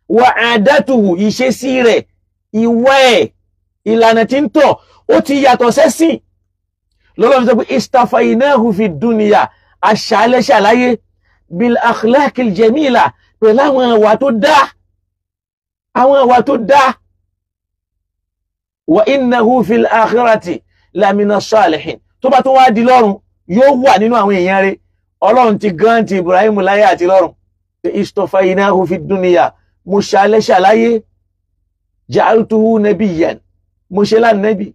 wa adatuhu ìṣesí rẹ̀ ìwà ẹ̀ ìlànà tí ń tọ̀ ó ti yàtọ̀ sẹ́sìn lọ́lọ́run sọ pé istafaynahu fi dunya àṣà lẹ́ṣà láyé bil akhlaqil jamila pẹ̀lú àwọn ìwà tó dáa àwọn ìwà tó dáa wa innahu fil akhirati lamina salihin tó bá tó wá di lọ́run yóò wà nínú àwọn èèyàn rẹ̀ ọlọ́run ti granti Ibrahim láyé àti lọ́run istafaynahu fi dunya mo ṣàlẹ́ṣà láyé ja'altuhu nabiyyan mo ṣe lánàbí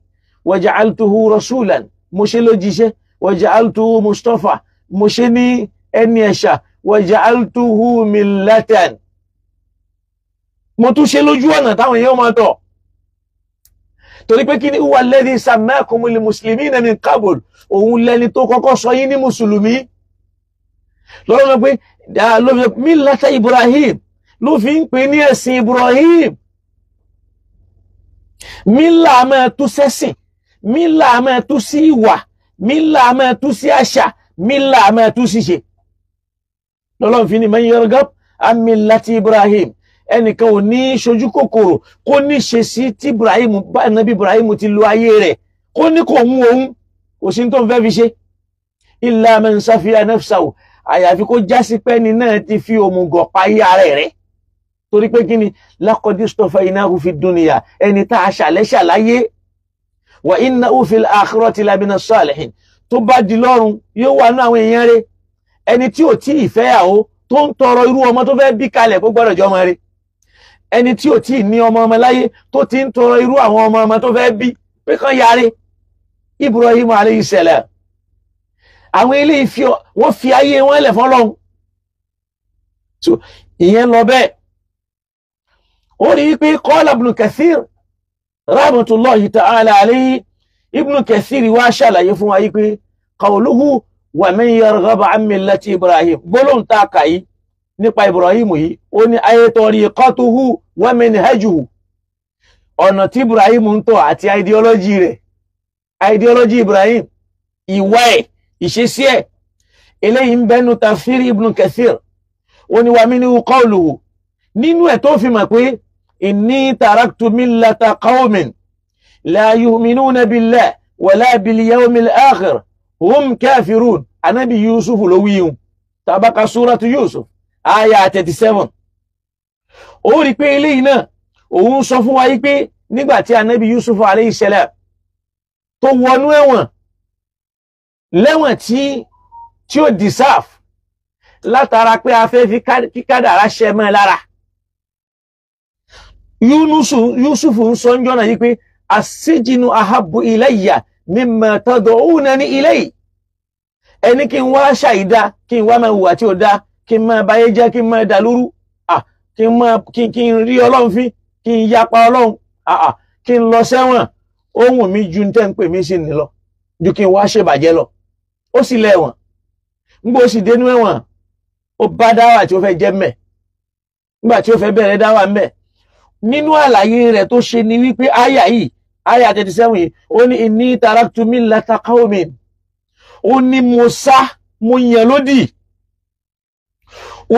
wa ja'altuhu rasulan mo ṣe lójíṣẹ́ wa ja'altuhu mustafa mo ṣe ní ẹni ẹ̀ṣà wa ja'altuhu millatan mo tún ṣe lójú ọ̀nà táwọn èèyàn máa tọ̀ torí pé kí ni huwa alladhi sammakumul muslimina min qabl òun lẹni tó kọ́kọ́ sọ yín ní mùsùlùmí lọ́rọ̀ pé millata Ibrahim ló fi ń pè ní ẹ̀sìn Ibrahim mílà máa tú sẹ́sìn mílà máa tú sí ìwà mílà máa tú sí àṣà mílà máa tú síṣe lọ́lọ́run fi ní man yarghab an millati Ibrahim ẹnìkan ò ní ṣojú kòkòrò kó ní ṣe sí tí Ibrahim bá nàbí Ibrahim ti lo ayé rẹ̀ kó ní kò mú òun kò sí tó ń fẹ́ fi ṣe illa man safiya nafsahu àyàfi kó jásí pẹ́ni náà ti fi òmùgọ̀ payé ara rẹ̀ torí pé kí ni laqad istafaynahu fi dunya ẹni tá a ṣàlẹ́ṣà láyé wa innahu fil akhirati lamina salihin tó bá di lọ́run yóò wà ní àwọn èèyàn rẹ̀ ẹni tí ò tí ì fẹ́yàwó tó ń tọrọ irú ọmọ tó fẹ́ bí kalẹ̀ kó gbọ́dọ̀ jọ ọmọ rẹ̀ ẹni tí ò tí ì ní ọmọ láyé tó ti ń tọrọ irú àwọn ọmọ tó fẹ́ bí pé kán yáre Ibrahim alayhi salam àwọn eléyìí wọ́n fi ayé wọn lẹ̀ fọ́lọ́run so ìyẹn lọ bẹ́ẹ̀ ó rí pé qala Ibn Kathir rahmatullahi ta'ala alayhi Ibn Kathir wá ṣàlàyé fún wa yí pé qawluhu wa man yarghab an millati Ibrahim gbólóhùn tá a kà yìí nípa Ibrahim yìí ó ní ay tariqatuhu wa manhajuhu ọ̀nà tí Ibrahim ń tọ̀ àti ideology rẹ̀, ideology Ibrahim, ìwà ẹ̀, ìṣesí ẹ̀, eléyìí ń bẹnu tafsir Ibn Kathir. ó ní wa minhu qawluhu, nínú ẹ̀ tó fi mọ̀ pé inni taraktu millata qawmin la yu'minuna billahi wala bil yawmil akhir hum kafirun. Anabi Yusuf ló wíyùn, tabaka suratu Yusuf aya 37. ó rí pé eléyìí náà òun sọ fún wa yí pé nígbà tí Anabi Yusuf alayhi salam tó wọnú ẹ̀wọ̀n, lẹ́wọ̀n tí ó deserve látara pé a fẹ́ fi kíkádàrá ṣẹ mọ́ lára. Yusuf ń sọ njọ́nà yí pé as-sijnu ahabbu ilayya mimma tad'unani ilayhi. ẹni kí n wá ṣàìdá, kí n wá máa hùwà tí ó dá, kí n máa báyé jẹ́, kí n máa dà lóru, kí n rí Ọlọ́run fín, kí n yapa Ọlọ́run, kí n lọ sẹ́wọ̀n, ohun mi ju tẹ́ ń pè mí sí ni lọ, ju kí n wá ṣèbàjẹ́ lọ. ó sì lẹ́wọ̀n, nígbà ó sì dénú ẹ̀wọ̀n, ó bá dáwà tí ó fẹ́ jẹ́ mẹ́, nígbà tí ó fẹ́ bẹ̀rẹ̀ dáwà mẹ́. nínú àlàyé rẹ̀ tó ṣe ni wípé àyà yìí, àyà 37 yìí, ó ní inni taraktu millata qawmin, ó ní mo yàn lódì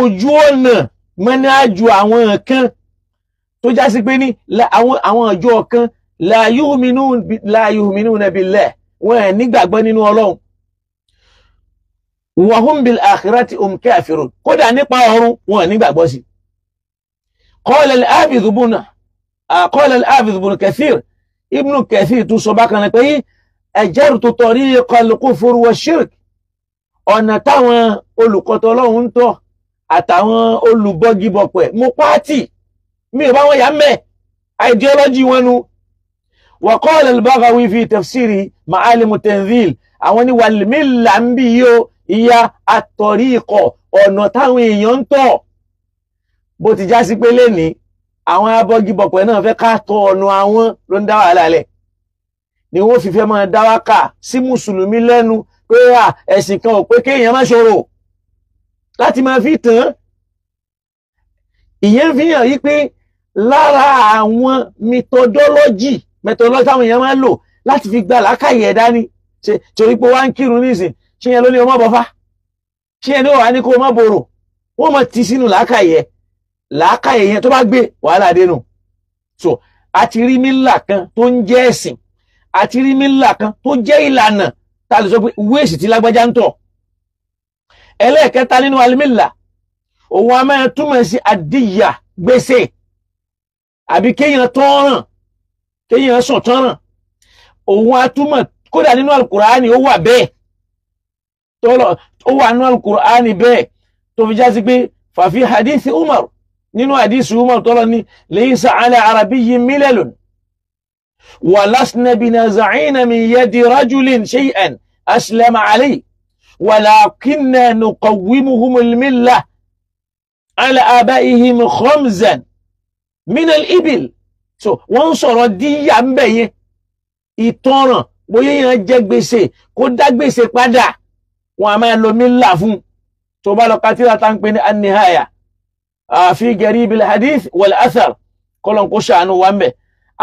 ojú ọ̀nà manhaju àwọn kan tó já sí pé ní àwọn ọjọ́ kan la yu'minuna billahi, wọn ẹ̀ nígbàgbọ́ nínú Ọlọ́run, wa hum bil akhirati hum kafirun, kódà nípa ọ̀run wọn ẹ̀ nígbàgbọ́ sí. qala al-Hafiz ibn Kathir, Ibn Kathir tún sọ bákan náà pé ajartu tariqa al-kufr wa shirk, ọ̀nà táwọn olùkọ́tọ̀ Ọlọ́run ń tọ̀ àtàwọn olùbọ́gibọ̀pẹ̀ mo pàtì, mi ò bá wọn yà mẹ́, ideology wọn nu. wa qala al-Baghawi fi tafsiri Ma'alim at-Tanzil, àwọn ni wal milla ń bí yíó ìyá at-tariqa, ọ̀nà táwọn èèyàn ń tọ̀. bó ti já sí pé lẹ́ni àwọn abọ́gibọ̀pẹ̀ náà fẹ́ ká tọ̀ ọ̀nà àwọn ló ń dá wàhálà lẹ̀, ni wọ́n fi fẹ́ máa dá wákà sí mùsùlùmí lẹ́nu pé ẹ̀sìn kan ò pé kéèyàn má ṣòro láti máa fi tàn. ìyẹn fi hàn yí pé lára àwọn methodology táwọn èèyàn máa ń lò láti fi gba làákàyè ẹ̀dá ni. torí pé wá ń kírun nísìn, ṣé yẹn ló ní o má bọ́fá, ṣé yẹn ní wà ní kó o má borò, wọ́n máa ti sínú làákàyè yẹn tó bá gbé wàhálà dénú. so àti rí mílà kan tó ń jẹ́ ẹ̀sìn, àti rí mílà kan tó jẹ́ ìlànà tá a lè sọ pé wéèsì tí lágbájá ń tọ̀. ẹlẹ́ẹ̀kẹta nínú alimílà, òun a máa túmọ̀ sí àdíyà, gbèsè, àbí kéèyàn tọ́ràn, kéèyàn sùn tọ́ràn. òun a túmọ̀, kódà nínú alukur'ani ó wà bẹ́ẹ̀, ó wà nínú alukur'ani bẹ́ẹ̀ tó fi já sí pé fàfi hadithi Umar, nínú hadithi Umar tọ́lọ ní laysa ala arabiyyin milalun ولسنا بنازعين من يد رجل شيئا أسلم عليه ولكننا نقومهم الملة على آبائهم خمزا من الإبل. so wọ́n sọ̀rọ̀ díyà ń bẹ̀ yẹn, ìtanràn, bóyá yẹn jẹ gbèsè kó dá gbèsè padà, wọn a máa lo mílà fún. tó bá lọ katira tá ń pè ní an-nihaya fi garib al-hadith wal-athar, kọ́lọ̀ kó ṣàánú wa ń bẹ̀.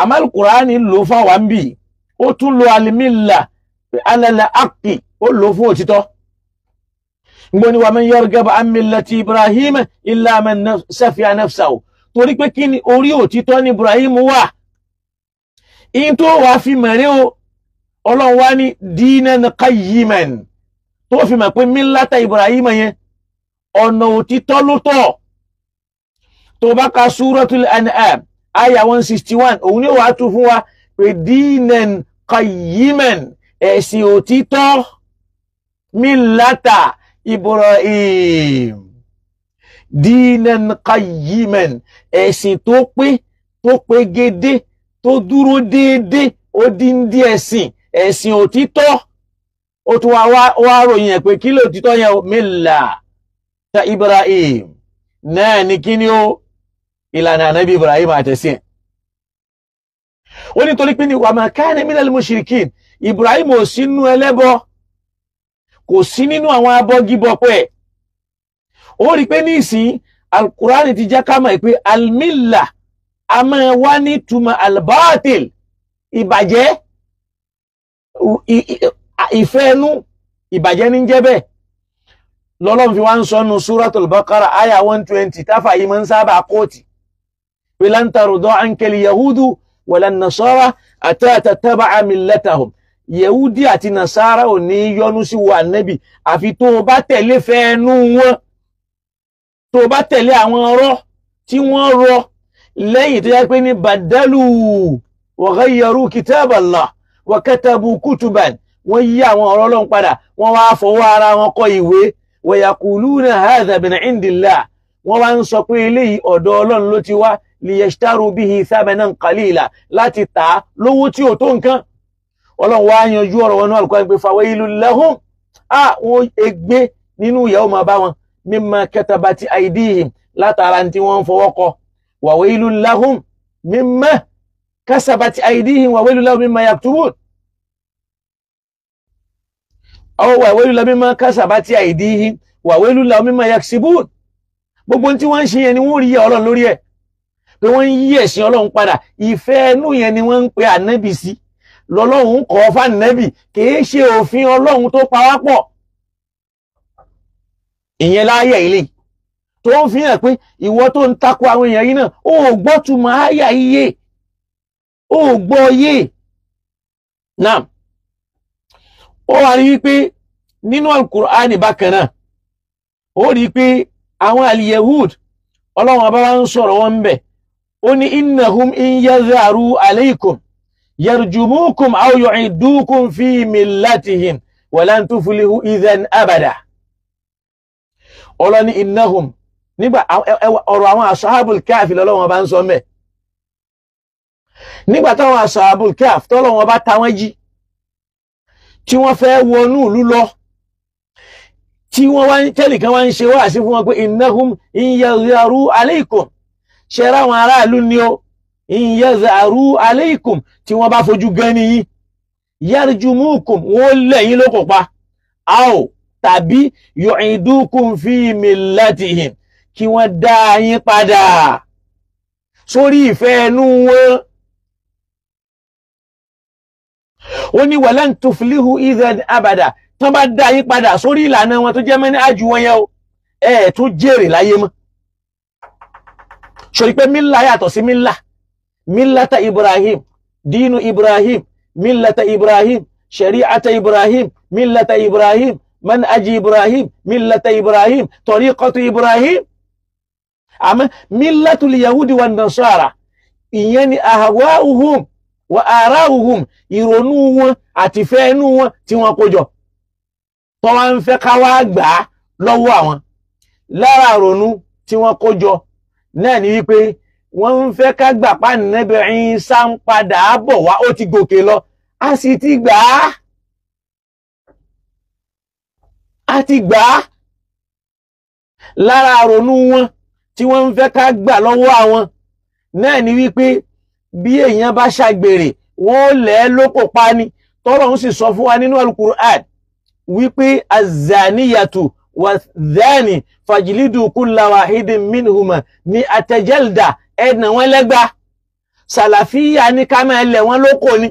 àmọ́ Al-Qur'ani lò fáwọn bí, ó tún lo alimílà alẹ́lẹ́ àkì, ó lò fún òtítọ́. gbọ́n ni wa man yarghabu an millati Ibrahim illa man safiha nafsahu, torí pé kí ni orí òtítọ́ ní Ibrahim wà. in tó wà fi mẹ́rin o, Ọlọ́run wá ní dinan qayyiman, tó fi mọ̀ pé millata Ibrahim yẹn ọ̀nà òtítọ́ ló tọ́. tó bá ka Suratul An'am aya 161, òun ni ó wà tún fún wa pé dinan qayyiman, ẹ̀sìn òtítọ́, millata Ibrahim, dinan qayyiman, ẹ̀sìn tó pé gédé, tó dúró déédé, ó díndí ẹ̀sìn òtítọ́. ó tún wá ròyìn ẹ̀ pé kí ló òtítọ́ yẹn, millata Ibrahim náà ni kí ni ó, ìlànà ànábì Ibrahim àtẹ̀sìn. ó ní torí pé ní wa ma kana minal mushrikin, Ibrahim ò sínú ẹlẹ́bọ, kò sí nínú àwọn abọ́gibọ̀pẹ̀. ó rí pé ní ìsìn Al-Qur'ani ti já ká mọ̀ pé al-milla a máa wá ní túmọ̀ albatil ìbàjẹ́ ìfẹ́ inú ìbàjẹ́ ní jẹ́ bẹ́ẹ̀ lọ́lọ́run fi wá ń sọ nínú Suratul Baqara aya 120 táfà yìí máa ń sábà kóòtì pé lan tarda anka al-yahudu wala an-nasara hatta tattabi'a millatahum yehudi àti nasara ò ní yọ́nú sí wa Ànábì àfi tó bá tẹ̀lé fẹ́ inú wọn tó bá tẹ̀lé àwọn ọ̀rọ̀ tí wọ́n rọ lẹ́yìn tó yẹ pé ní badalu wa ghayyaru kitaballah wa katabu kutuban wọ́n yí àwọn ọ̀rọ̀ Ọlọ́run padà wọ́n wá fọwọ́ ara wọn kọ ìwé wa yaquluna hadha min indillah wọ́n wá ń sọ pé eléyìí ọ̀dọ̀ Ọlọ́run ló ti wá liyashtaru bihi thamanan qalila láti tà lówó tí ò tó nǹkan Ọlọ́run wá yanjú ọ̀rọ̀ wọn náà Al-Qur'an pé fawailul lahum wọ́n ègbé nínú ìyàwó máa bá wọn mimma katabati aydihim látara tí wọ́n fọwọ́ kọ wa wailul lahum mimma kasabati aydihim wa wailul lahum mimma yaktubun aw wa wailul lahum mimma kasabati aydihim wa wailul lahum mimma yaksibun gbogbo tí wọ́n ṣe yẹn ni wọ́n rí Ọlọ́run lórí ẹ̀ pé wọ́n yí ẹ̀sìn Ọlọ́run padà ìfẹ́ inú yẹn ni wọ́n ń pe Ànábì sí lọ́lọ́run kọ́ fún Ànábì kìí ṣe òfin Ọlọ́run tó pa wá pọ̀ ìyẹn láyé ilé tó ń fi hàn pé ìwọ tó ń takò àwọn èèyàn yìí náà ó gbọ́ túmọ̀ àyà iye ó gbọ́ yé náà ó wà rí wípé nínú Al-Qur'ani bákan náà ó rí pé àwọn al-Yahud Ọlọ́run bá ń sọ̀rọ̀ wọn bẹ̀ ó ní innahum in yazharu alaykum yarjumukum aw yu'idukum fi millatihim wa lan tuflihu idhan abada Ọlọ́run ní innahum nígbà ọ̀rọ̀ àwọn ashabul kahf lọ́lọ́run bá ń sọ mẹ́ nígbà táwọn ashabul kahf tọ́lọ́run bá ta wọ́n jí tí wọ́n fẹ́ wọnú ìlú lọ tí wọ́n wá tẹ́lìkan wá ń ṣe wá sí fún wọn pé innahum in yazharu alaykum ṣẹ́ra àwọn aráàlú ni ó in yazharu alaykum tí wọ́n bá fojú gan ni yín yarjumukum wọ́n lẹ́yìn ló kọ̀pa aw tàbí yu'idukum fi millatihim kí wọ́n dá yín padà sórí ìfẹ́ ẹnu wọn ó ní walan tuflihu idhan abada tán bá dá yín padà sórí ìlànà wọn tó jẹ́ mẹ́ni ájú wọn yẹn o tún jèrè láyé mọ́ ṣorí pé mílà yàtọ̀ sí mílà mílàtà Ibrahim dínú Ibrahim mílàtà Ibrahim shari'ata Ibrahim mílàtà Ibrahim manhaji Ibrahim mílàtà Ibrahim tariqatu Ibrahim àmọ́ mílàtul yahudi wa nasara ìyẹn ni ahwa'uhum wa ara'uhum ìrònú wọn àti fẹ́ẹ̀nú wọn tí wọ́n kójọ tó wá ń fẹ́ ká wá gbà á lọ́wọ́ àwọn lára ìrònú tí wọ́n kójọ náà ni wípé wọ́n ń fẹ́ ká gbà pa Ànábì Ìsá ń padà bọ̀ wá ó ti gòkè lọ a sì ti gbà á lára ìrònú wọn tí wọ́n ń fẹ́ ká gbà lọ́wọ́ àwọn náà ni wípé bí èèyàn bá ṣàgbèrè wọ́n lẹ̀ lóko pa ni tọ́lọ́run sì sọ fún wa nínú Al-Qur'an wípé az-zaniyatu wa-zani fajlidu kulla wahidin minhuma ní atajalda ẹ̀nà wọn lẹ́gba sàlàfíà ní ká máa lẹ̀ wọ́n lóko ni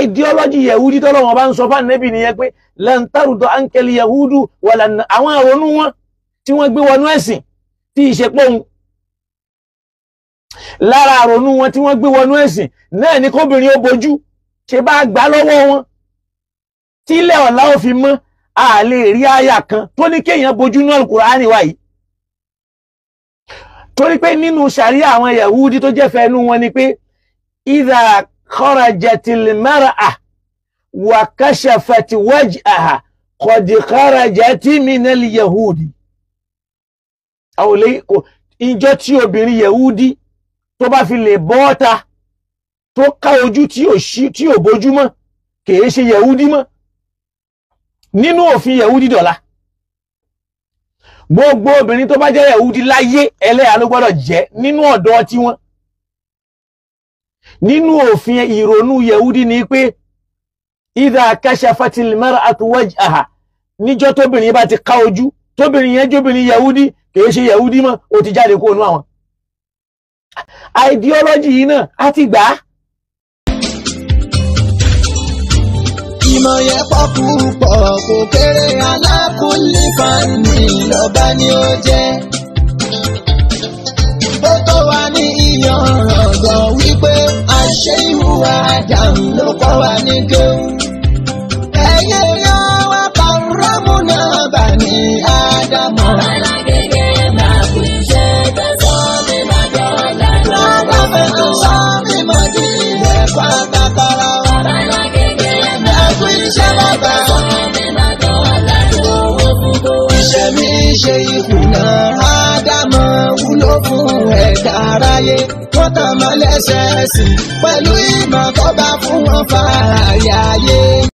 ideology yahudi tọ́lọ́run bá ń sọ fún Ànábì nìyẹn pé lan tarda anka al-yahudu wala àwọn àrònú wọn tí wọ́n gbé wọnú ẹ̀sìn tí ìṣepọ̀ ohun lára àrònú wọn tí wọ́n gbé wọnú ẹ̀sìn náà ní kóbìnrin ó bojú ṣe bá gbà lọ́wọ́ wọn tí ilẹ̀ ọ̀la ò fi mọ́ a lè rí àyà kan tó ní kéèyàn bojú ní Al-Qur'ani wa yìí torí pé nínú ṣàríà àwọn Yahudi tó jẹ́ fẹ́nu wọn ni pé idha kharajatil mar'a wa kashafat wajhaha qad kharajat minal Yahudi àwọn olè ìjọ tí obìnrin Yahudi tó bá fi lè bọ́ta tó ká ojú tí ò bójúmọ́ kìí ṣe Yahudi mọ́ nínú òfin Yahudi dọ̀la gbogbo obìnrin tó bá jẹ́ Yahudi láyé ẹlẹ́yà ló gbọ́dọ̀ jẹ́ nínú ọ̀dọ́ tí wọ́n nínú òfin ìrònú Yahudi ni pé idha kashafatil mar'atu wajhaha níjọ́ tóbìnrin bá ti ká ojú tóbìnrin yẹn jóbìnrin Yahudi kìí ṣe Yahudi mọ́ ó ti jáde kó nú àwọn ideology yìí náà á ti gbà á. Ìmọ̀ yẹn pọ̀ púpọ̀ kò kéré alákùnlé fani lọ́ba ni ó jẹ́. Ó tó wá ní ìyànràn gan wípé àṣẹ ìhùwà Ádámù ló kọ́ wa ní kéwù. Ẹ̀yẹ yan wá pàrọ́mù náà bà ní Ádámù. Alágége máa kú iṣẹ́ tẹ̀sán mi máa jọ lẹ́nu. Lábẹ́ tó sọ mí mọ́ di ẹ̀kọ́ àgbàkọ́rọ̀. Alágége máa kú iṣẹ́ tẹ̀sán mi máa jọ lẹ́nu. Iṣẹ́ mi ṣe ìkùnà Ádámù wúlò fún ẹ̀dá aráyé. Wọ́n tàn mọ́ lẹ́sẹ̀ẹ́sì pẹ̀lú ìmọ̀ tó bá fún wọn fààyè ayé.